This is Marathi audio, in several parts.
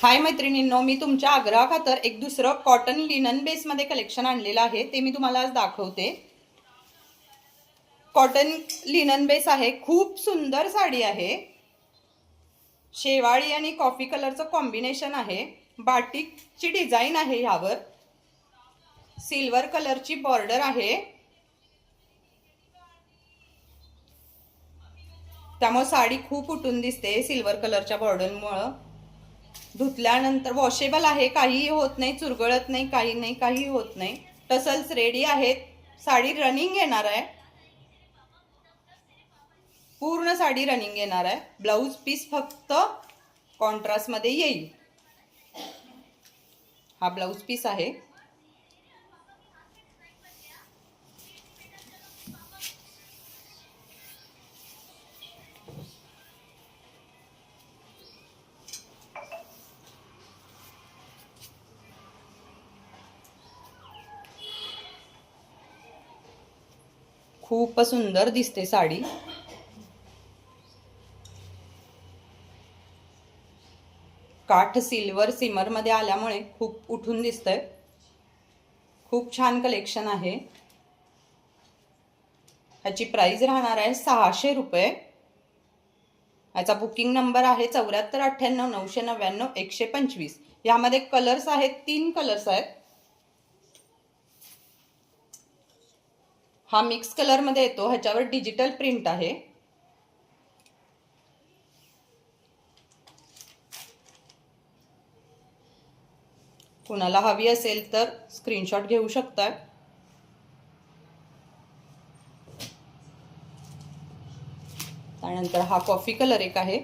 हाय मैत्रिणींनो, मी तुमच्या आग्रहाखातर एक दुसरं कॉटन लिनन बेसमध्ये कलेक्शन आणलेलं आहे ते मी तुम्हाला आज दाखवते। कॉटन लिनन बेस आहे, खूप सुंदर साडी आहे। शेवाळी आणि कॉफी कलरचं कॉम्बिनेशन आहे। बाटिकची डिझाइन आहे, ह्यावर सिल्वर कलरची बॉर्डर आहे, त्यामुळे साडी खूप उठून दिसते सिल्वर कलरच्या बॉर्डरमुळे। धुतल्यानंतर वॉशेबल आहे, काहीही होत नाही, चुरगळत नाही, काही होत नाही। टसल्स रेडी आहेत, साडी रनिंग येणार आहे, पूर्ण साडी रनिंग येणार आहे। ब्लाउज पीस फक्त कॉन्ट्रास्ट मध्ये येईल। हा ब्लाउज पीस आहे। खूप सुंदर दिसते साडी। काठ सिल्वर सिमर मध्ये आल्यामुळे खूप उठून दिसतंय। खूप छान कलेक्शन आहे। ह्याची प्राइस राहणार आहे 600 रुपये। ह्याचा बुकिंग नंबर आहे 7498999125। यामध्ये कलर्स आहेत, 3 कलर्स आहेत। हा मिक्स कलर मध्ये येतो, ह्याच्यावर डिजिटल प्रिंट आहे। कुणाला हवी असेल तर स्क्रीनशॉट घेऊ शकता। त्यानंतर हा कॉफी कलर एक आहे,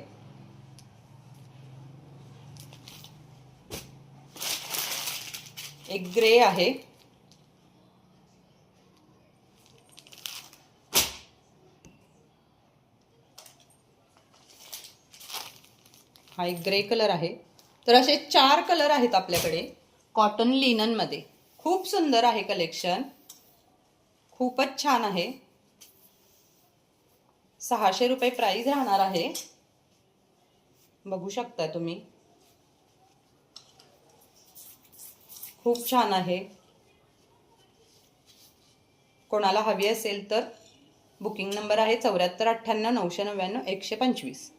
एक ग्रे आहे, हा एक ग्रे कलर आहे। तर असे 4 कलर आहेत आपल्याकडे कॉटन लिनन मध्ये। खूप सुंदर आहे कलेक्शन, खूपच छान आहे। 600 रुपये प्राइस राहणार आहे, बघू शकता तुम्ही। खूप छान आहे। कोणाला हवी असेल तर बुकिंग नंबर आहे 7498999125।